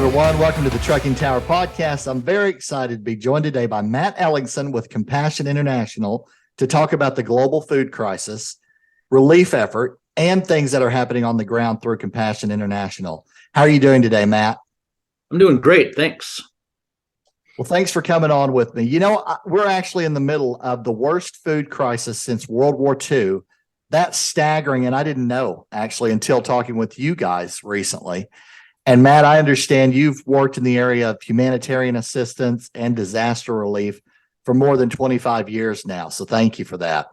everyone. Welcome to the Trucking Tower Podcast. I'm very excited to be joined today by Matt Ellingson with Compassion International to talk about the global food crisis, relief effort, and things that are happening on the ground through Compassion International. How are you doing today, Matt? I'm doing great. Thanks. Well, thanks for coming on with me. You know, we're actually in the middle of the worst food crisis since World War II. That's staggering, and I didn't know actually until talking with you guys recently. And Matt, I understand you've worked in the area of humanitarian assistance and disaster relief for more than 25 years now. So thank you for that.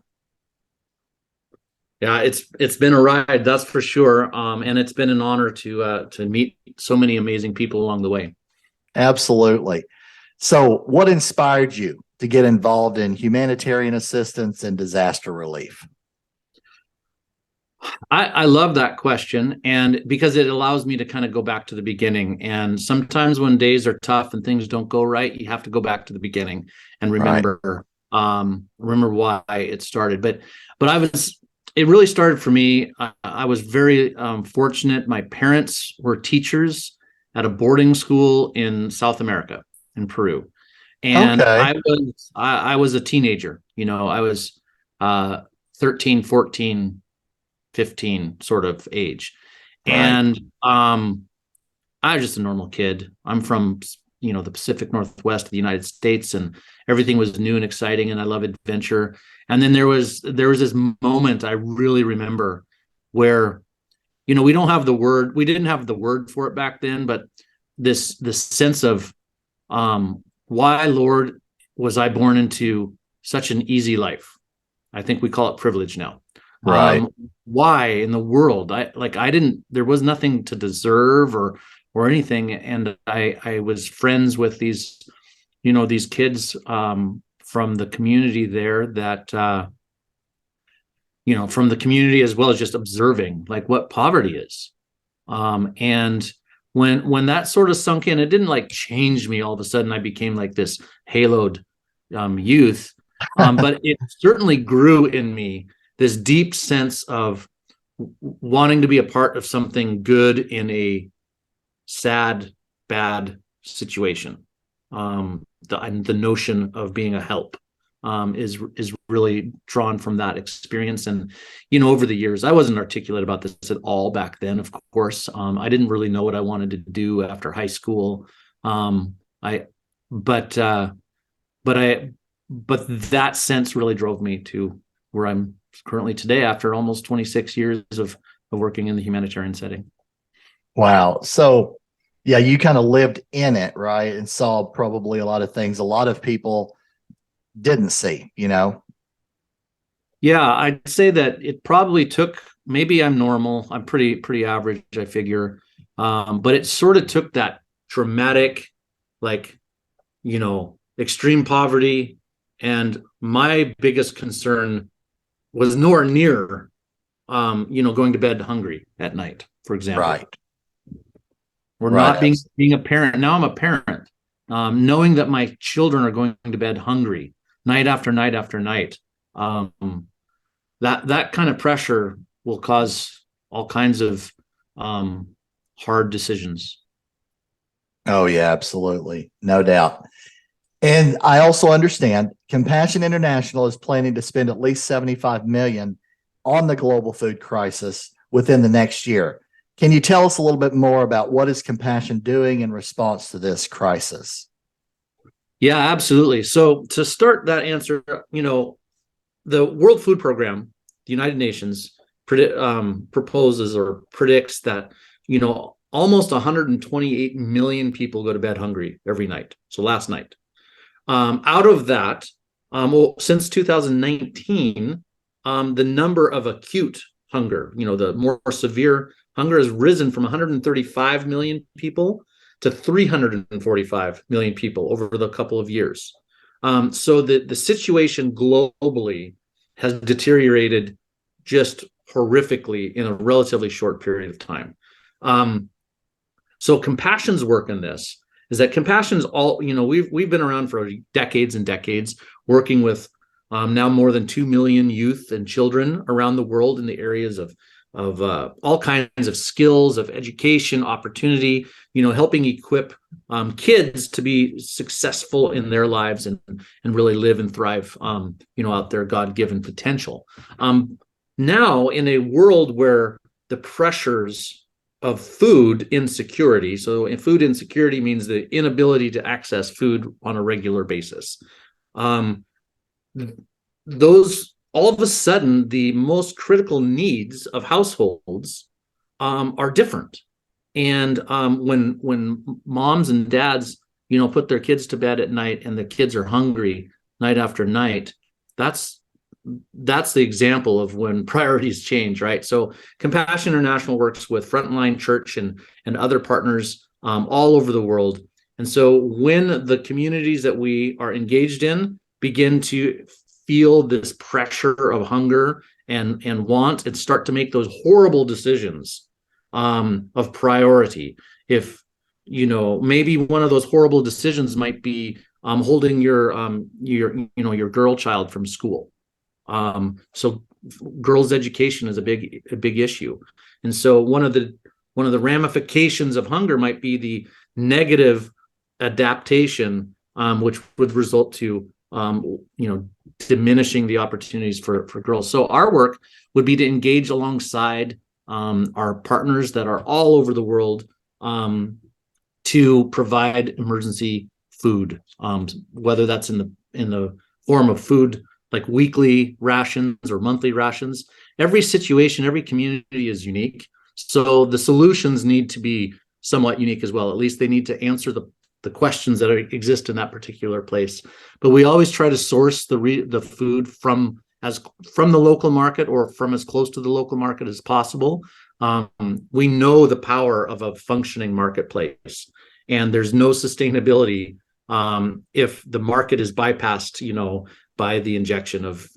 Yeah, it's been a ride, that's for sure. And it's been an honor to meet so many amazing people along the way. Absolutely. So what inspired you to get involved in humanitarian assistance and disaster relief? I love that question, and because it allows me to kind of go back to the beginning. And sometimes when days are tough and things don't go right, you have to go back to the beginning and remember why it started. But it really started for me. I was very fortunate. My parents were teachers at a boarding school in South America, in Peru, and okay. I was a teenager. You know, I was 13, 14. 15 sort of age. Right. And I was just a normal kid. I'm from, the Pacific Northwest of the United States, and everything was new and exciting, and I love adventure. And then there was this moment I really remember where, we didn't have the word for it back then, but this sense of why, Lord, was I born into such an easy life? I think we call it privilege now. Right. Why in the world? There was nothing to deserve or anything. And I was friends with these kids from the community there that, from the community, as well as just observing like what poverty is. And when that sort of sunk in, it didn't change me all of a sudden. I became like this haloed youth, but it certainly grew in me this deep sense of wanting to be a part of something good in a sad, bad situation. The notion of being a help is really drawn from that experience. And, over the years, I wasn't articulate about this at all back then, of course. I didn't really know what I wanted to do after high school. But that sense really drove me to where I'm currently today after almost 26 years of working in the humanitarian setting. Wow. So yeah, you kind of lived in it, right? And saw probably a lot of things a lot of people didn't see, Yeah, I'd say that it probably took, maybe I'm normal. I'm pretty average, I figure. But it sort of took that traumatic, extreme poverty. And my biggest concern was nowhere near, going to bed hungry at night, for example. Right. Or not being a parent. Now I'm a parent, knowing that my children are going to bed hungry night after night after night. That kind of pressure will cause all kinds of hard decisions. Oh yeah, absolutely. No doubt. And I also understand Compassion International is planning to spend at least $75 million on the global food crisis within the next year. Can you tell us a little bit more about what is Compassion doing in response to this crisis? Yeah, absolutely. So to start that answer, the World Food Program, the United Nations, proposes or predicts that, almost 128 million people go to bed hungry every night. So last night. Out of that, since 2019, the number of acute hunger, the more severe hunger, has risen from 135 million people to 345 million people over the couple of years. So the situation globally has deteriorated just horrifically in a relatively short period of time. So Compassion's work in this is that Compassion's all, we've been around for decades and decades, working with now more than 2 million youth and children around the world in the areas of all kinds of skills, of education, opportunity, helping equip kids to be successful in their lives and really live and thrive, out their God-given potential. Now, in a world where the pressures of food insecurity, so food insecurity means the inability to access food on a regular basis. Those all of a sudden, the most critical needs of households are different. And when moms and dads, put their kids to bed at night and the kids are hungry night after night, that's the example of when priorities change, right? So Compassion International works with Frontline Church and other partners all over the world. And so when the communities that we are engaged in begin to feel this pressure of hunger and want and start to make those horrible decisions of priority, if maybe one of those horrible decisions might be holding your girl child from school. So girls' education is a big issue, and so one of the ramifications of hunger might be the negative adaptation, which would result to diminishing the opportunities for girls. So our work would be to engage alongside our partners that are all over the world to provide emergency food, whether that's in the form of food like weekly rations or monthly rations. Every situation, every community is unique. So the solutions need to be somewhat unique as well. At least they need to answer the questions that exist in that particular place. But we always try to source the food from the local market or from as close to the local market as possible. We know the power of a functioning marketplace, and there's no sustainability if the market is bypassed, by the injection of,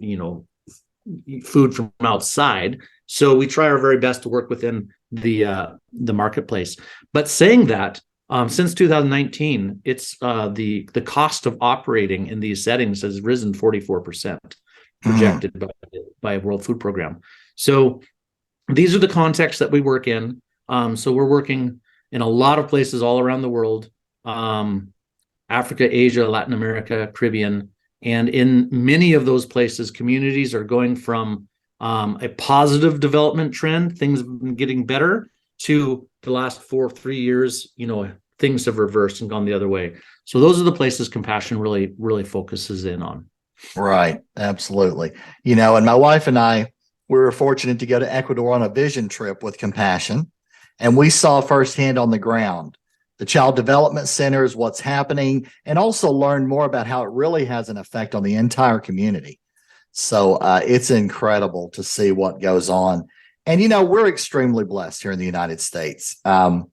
food from outside. So we try our very best to work within the marketplace. But saying that, since 2019, it's the cost of operating in these settings has risen 44%, projected by World Food Program. So these are the contexts that we work in. So we're working in a lot of places all around the world, Africa, Asia, Latin America, Caribbean. And in many of those places, communities are going from a positive development trend, things have been getting better, to the last 3 years, things have reversed and gone the other way. So those are the places Compassion really focuses in on. Right. Absolutely. And my wife and I, we were fortunate to go to Ecuador on a vision trip with Compassion, and we saw firsthand on the ground the child development centers, what's happening, and also learned more about how it really has an effect on the entire community. So it's incredible to see what goes on. And, we're extremely blessed here in the United States. And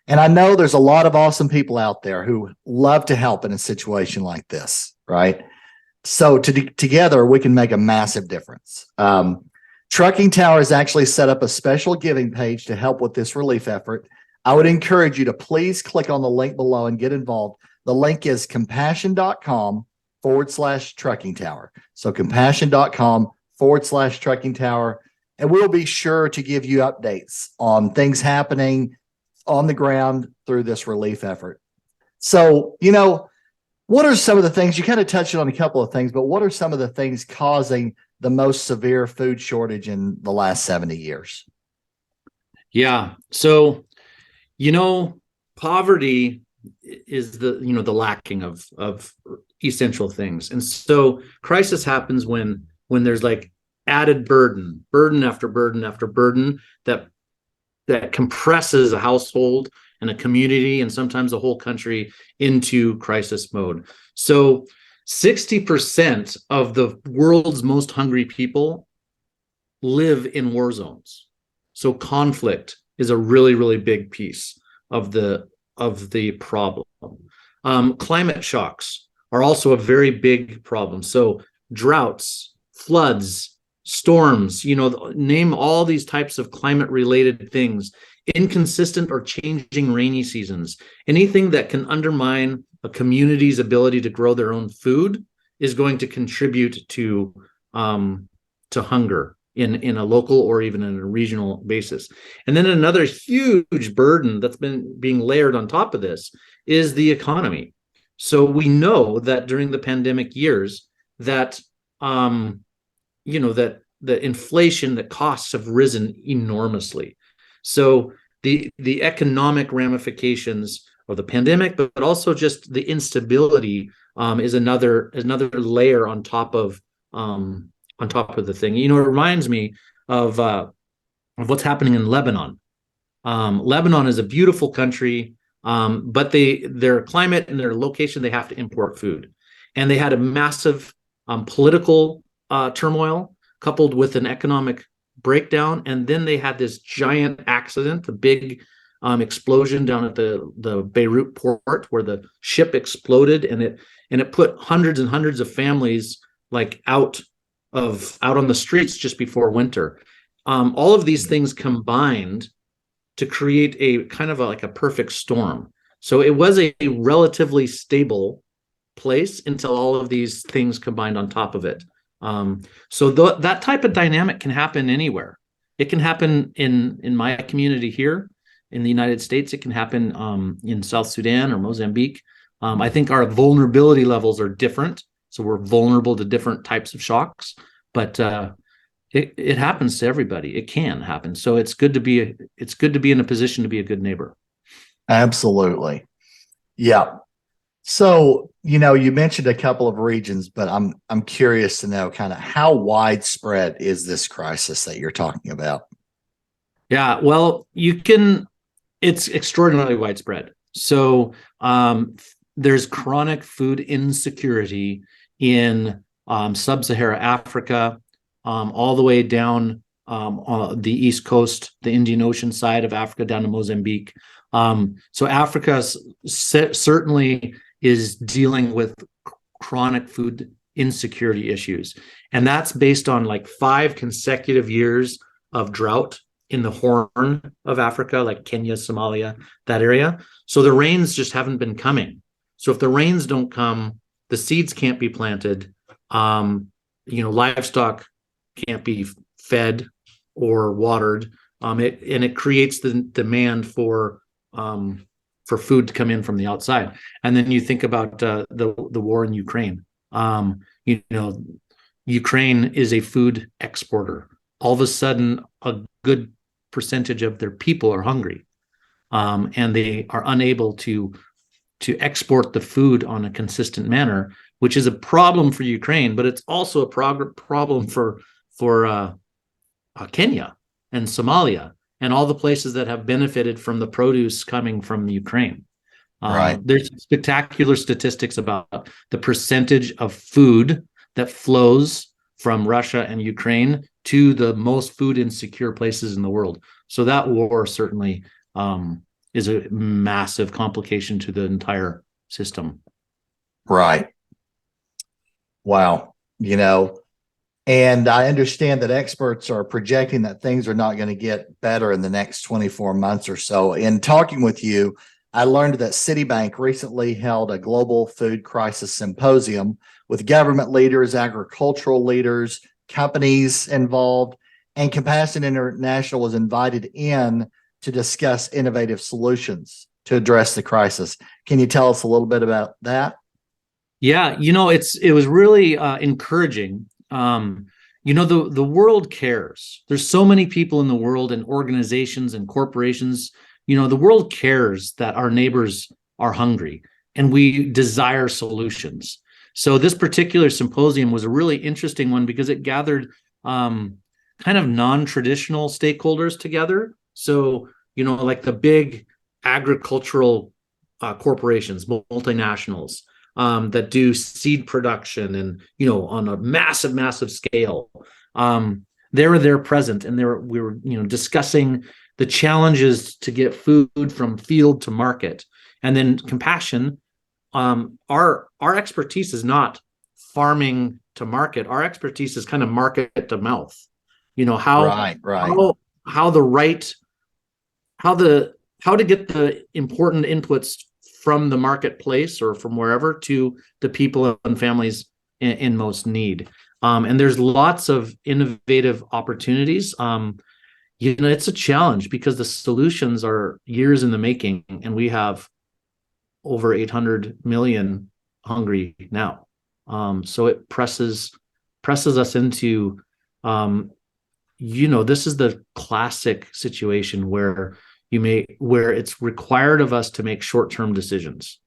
I know there's a lot of awesome people out there who love to help in a situation like this, right? So together we can make a massive difference. Trucking Tower has actually set up a special giving page to help with this relief effort. I would encourage you to please click on the link below and get involved. The link is compassion.com/trucking tower. So compassion.com/trucking tower. And we'll be sure to give you updates on things happening on the ground through this relief effort. So, what are some of the things, you kind of touched on a couple of things, but what are some of the things causing the most severe food shortage in the last 70 years? Yeah. So, poverty is the lacking of essential things. And so crisis happens when there's like added burden after burden after burden that compresses a household and a community and sometimes a whole country into crisis mode. So 60% of the world's most hungry people live in war zones. So conflict is a really, really big piece of the problem. Climate shocks are also a very big problem. So droughts, floods, storms, name all these types of climate related things, inconsistent or changing rainy seasons, anything that can undermine a community's ability to grow their own food is going to contribute to hunger in a local or even in a regional basis. And then another huge burden that's been being layered on top of this is the economy. So we know that during the pandemic years that that the inflation, the costs have risen enormously. So the economic ramifications of the pandemic, but also just the instability is another layer on top of the thing. It reminds me of what's happening in Lebanon. Lebanon is a beautiful country, but their climate and their location, they have to import food, and they had a massive political turmoil coupled with an economic breakdown, and then they had this giant accident, a big explosion down at the Beirut port where the ship exploded, and it put hundreds and hundreds of families like out on the streets just before winter. All of these things combined to create a kind of like a perfect storm. So it was a relatively stable place until all of these things combined on top of it. So that type of dynamic can happen anywhere. It can happen in my community here in the United States. It can happen in South Sudan or Mozambique. I think our vulnerability levels are different, so we're vulnerable to different types of shocks. But it happens to everybody. It can happen. So it's good to be in a position to be a good neighbor. Absolutely. Yeah. So, you mentioned a couple of regions, but I'm curious to know kind of how widespread is this crisis that you're talking about? Yeah, well, it's extraordinarily widespread. So there's chronic food insecurity in sub-Saharan Africa, all the way down on the East Coast, the Indian Ocean side of Africa, down to Mozambique. So Africa certainly is dealing with chronic food insecurity issues. And that's based on like 5 consecutive years of drought in the Horn of Africa, like Kenya, Somalia, that area. So the rains just haven't been coming. So if the rains don't come, the seeds can't be planted, livestock can't be fed or watered. It creates the demand for food to come in from the outside. And then you think about the war in Ukraine. Ukraine is a food exporter. All of a sudden, a good percentage of their people are hungry, and they are unable to export the food on a consistent manner, which is a problem for Ukraine, but it's also a problem for Kenya and Somalia and all the places that have benefited from the produce coming from Ukraine. Right. There's spectacular statistics about the percentage of food that flows from Russia and Ukraine to the most food insecure places in the world. So that war certainly is a massive complication to the entire system. Right. Wow. And I understand that experts are projecting that things are not going to get better in the next 24 months or so. In talking with you, I learned that Citibank recently held a global food crisis symposium with government leaders, agricultural leaders, companies involved, and Compassion International was invited in to discuss innovative solutions to address the crisis. Can you tell us a little bit about that? Yeah, it was really encouraging. The world cares. There's so many people in the world and organizations and corporations. The world cares that our neighbors are hungry and we desire solutions. So this particular symposium was a really interesting one because it gathered kind of non-traditional stakeholders together. So, like the big agricultural corporations, multinationals, that do seed production and, on a massive scale. They were there present, and we were discussing the challenges to get food from field to market. And then Compassion, our expertise is not farming to market. Our expertise is kind of market to mouth. How to get the important inputs from the marketplace or from wherever to the people and families in most need. And there's lots of innovative opportunities. It's a challenge because the solutions are years in the making, and we have over 800 million hungry now. So it presses us into, this is the classic situation where it's required of us to make short-term decisions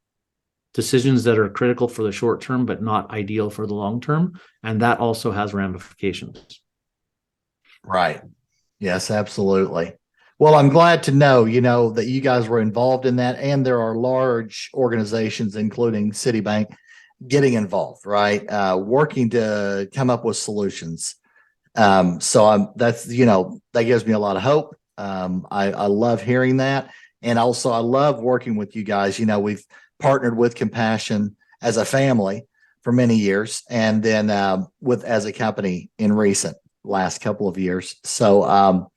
that are critical for the short term, but not ideal for the long term. And that also has ramifications. Right. Yes, absolutely. Well, I'm glad to know, that you guys were involved in that, and there are large organizations, including Citibank, getting involved, right? Working to come up with solutions. So that gives me a lot of hope. I love hearing that. And also I love working with you guys. We've partnered with Compassion as a family for many years, and then as a company in recent last couple of years. So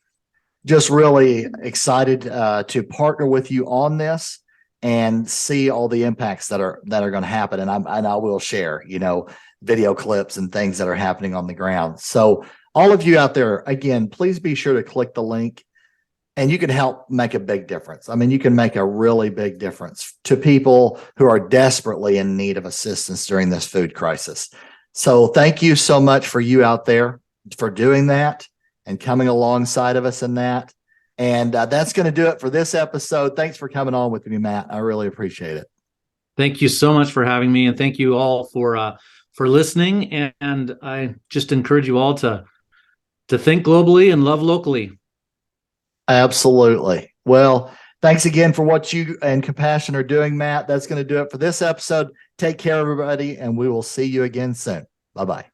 just really excited to partner with you on this and see all the impacts that are going to happen. And I will share, video clips and things that are happening on the ground. So all of you out there, again, please be sure to click the link, and you can help make a big difference. I mean, you can make a really big difference to people who are desperately in need of assistance during this food crisis. So thank you so much for you out there for doing that and coming alongside of us in that. And that's going to do it for this episode. Thanks for coming on with me, Matt. I really appreciate it. Thank you so much for having me, and thank you all for listening. And I just encourage you all to think globally and love locally. Absolutely. Well, thanks again for what you and Compassion are doing, Matt. That's going to do it for this episode. Take care, everybody, and we will see you again soon. Bye-bye.